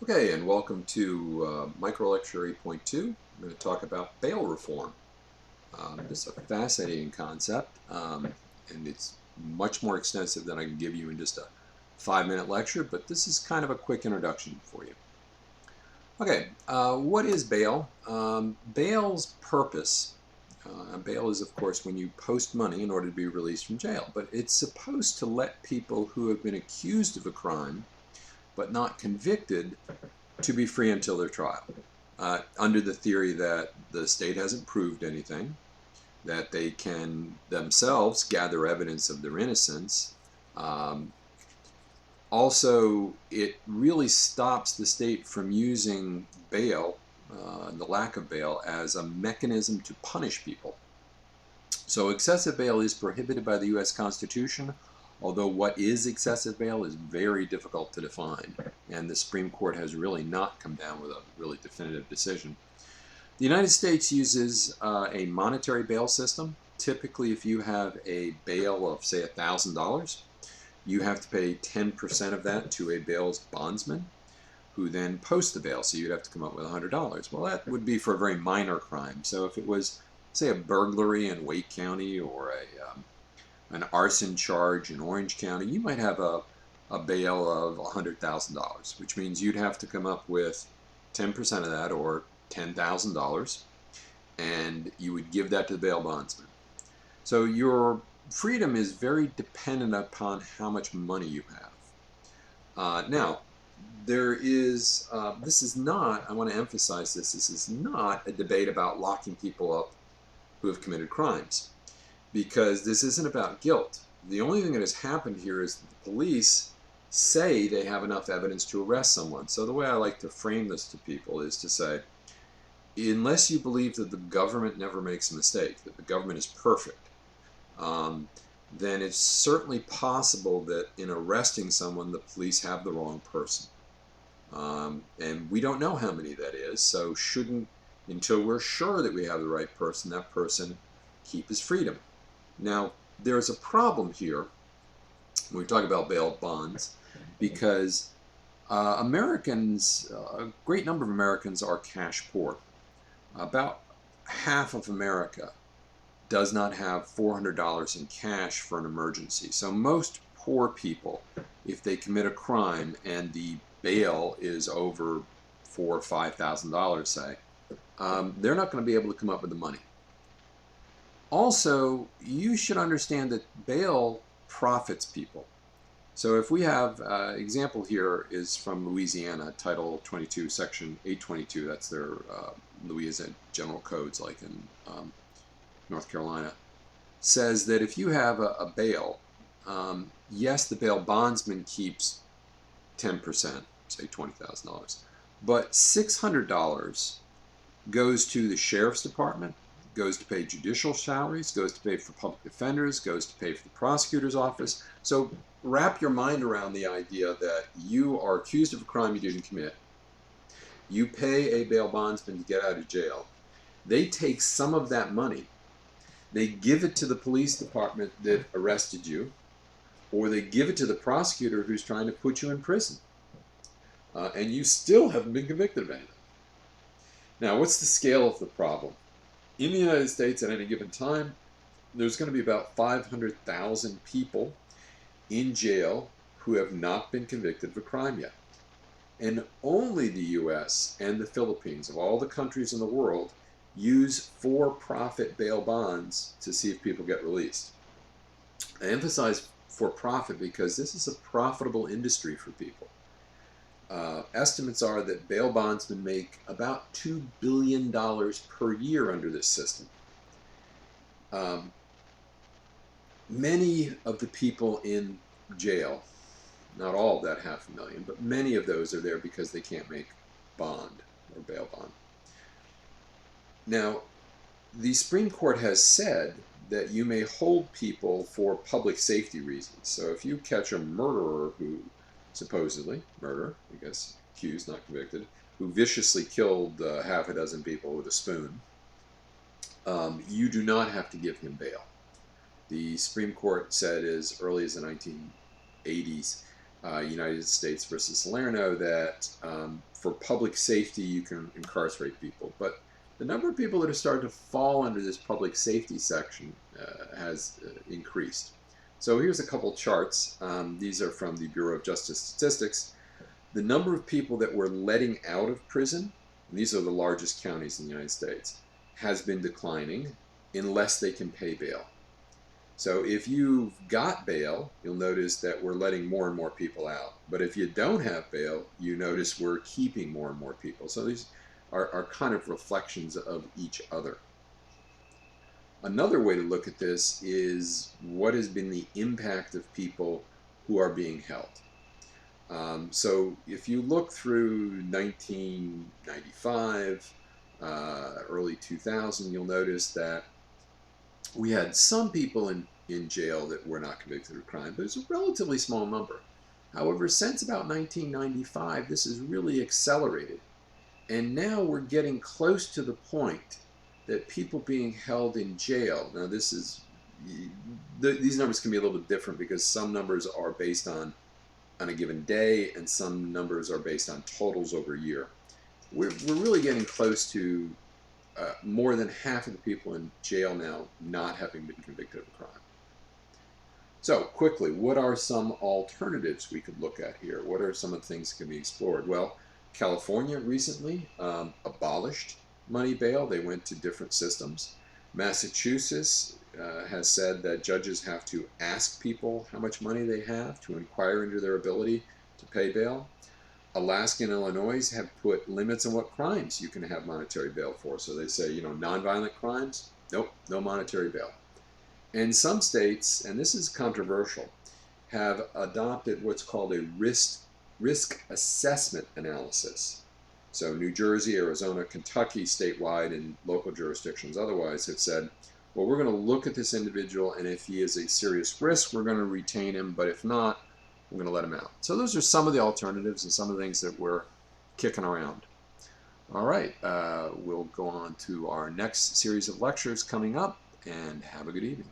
Okay, and welcome to Micro Lecture 8.2. I'm going to talk about bail reform. This is a fascinating concept, and it's much more extensive than I can give you in just a 5-minute lecture, but this is kind of a quick introduction for you. Okay, what is bail? Bail's purpose. Bail is, of course, when you post money in order to be released from jail, but it's supposed to let people who have been accused of a crime but not convicted to be free until their trial, under the theory that the state hasn't proved anything, that they can themselves gather evidence of their innocence. Um, Also, it really stops the state from using bail, the lack of bail, as a mechanism to punish people. So excessive bail is prohibited by the U.S. Constitution, although what is excessive bail is very difficult to define, and the Supreme Court has really not come down with a really definitive decision. The United States uses a monetary bail system. Typically, if you have a bail of, say, $1,000, you have to pay 10% of that to a bail's bondsman, who then posts the bail. So you'd have to come up with $100. Well, that would be for a very minor crime. So if it was, say, a burglary in Wake County or an arson charge in Orange County, you might have a bail of $100,000, which means you'd have to come up with 10% of that, or $10,000, and you would give that to the bail bondsman. So your freedom is very dependent upon how much money you have. Now, this is not, I want to emphasize this is not a debate about locking people up who have committed crimes, because this isn't about guilt. The only thing that has happened here is that the police say they have enough evidence to arrest someone. So the way I like to frame this to people is to say, unless you believe that the government never makes a mistake, that the government is perfect, um, then it's certainly possible that in arresting someone, the police have the wrong person. And we don't know how many that is, so shouldn't, until we're sure that we have the right person, that person keep his freedom. Now, there's a problem here when we talk about bail bonds, because a great number of Americans are cash poor. About half of America does not have $400 in cash for an emergency. So most poor people, if they commit a crime and the bail is over $4,000 or $5,000, say, they're not going to be able to come up with the money. Also, you should understand that bail profits people. So if we have, example here is from Louisiana, Title 22, Section 822, that's their Louisiana General Codes, like in North Carolina, says that if you have a bail, yes, the bail bondsman keeps 10%, say $20,000, but $600 goes to the sheriff's department, goes to pay judicial salaries, goes to pay for public defenders, goes to pay for the prosecutor's office. So wrap your mind around the idea that you are accused of a crime you didn't commit. You pay a bail bondsman to get out of jail. They take some of that money, they give it to the police department that arrested you, or they give it to the prosecutor who's trying to put you in prison. And you still haven't been convicted of anything. Now, what's the scale of the problem? In the United States, at any given time, there's going to be about 500,000 people in jail who have not been convicted of a crime yet. And only the US and the Philippines, of all the countries in the world, use for-profit bail bonds to see if people get released. I emphasize for-profit because this is a profitable industry for people. Estimates are that bail bondsmen make about $2 billion per year under this system. Many of the people in jail, not all of that 500,000, but many of those are there because they can't make bond or bail bond. Now, the Supreme Court has said that you may hold people for public safety reasons. So if you catch a murderer who, supposedly, murderer, I guess, accused, not convicted, who viciously killed half a dozen people with a spoon, you do not have to give him bail. The Supreme Court said as early as the 1980s United States versus Salerno, that for public safety you can incarcerate people. But the number of people that are starting to fall under this public safety section has increased. So here's a couple charts. These are from the Bureau of Justice Statistics. The number of people that we're letting out of prison, and these are the largest counties in the United States, has been declining unless they can pay bail. So if you've got bail, you'll notice that we're letting more and more people out. But if you don't have bail, you notice we're keeping more and more people. So these are kind of reflections of each other. Another way to look at this is what has been the impact of people who are being held. So if you look through 1995, early 2000, you'll notice that we had some people in jail that were not convicted of crime, but it's a relatively small number. However, since about 1995, this has really accelerated. And now we're getting close to the point that people being held in jail, now these numbers can be a little bit different because some numbers are based on a given day and some numbers are based on totals over a year. We're really getting close to more than half of the people in jail now not having been convicted of a crime. So quickly, what are some alternatives we could look at here? What are some of the things that can be explored? Well, California recently abolished money bail. They went to different systems. Massachusetts has said that judges have to ask people how much money they have to inquire into their ability to pay bail. Alaska and Illinois have put limits on what crimes you can have monetary bail for. So they say, nonviolent crimes, nope, no monetary bail. And some states, and this is controversial, have adopted what's called a risk assessment analysis. So New Jersey, Arizona, Kentucky, statewide, and local jurisdictions otherwise have said, well, we're going to look at this individual, and if he is a serious risk, we're going to retain him, but if not, we're going to let him out. So those are some of the alternatives and some of the things that we're kicking around. All right, we'll go on to our next series of lectures coming up, and have a good evening.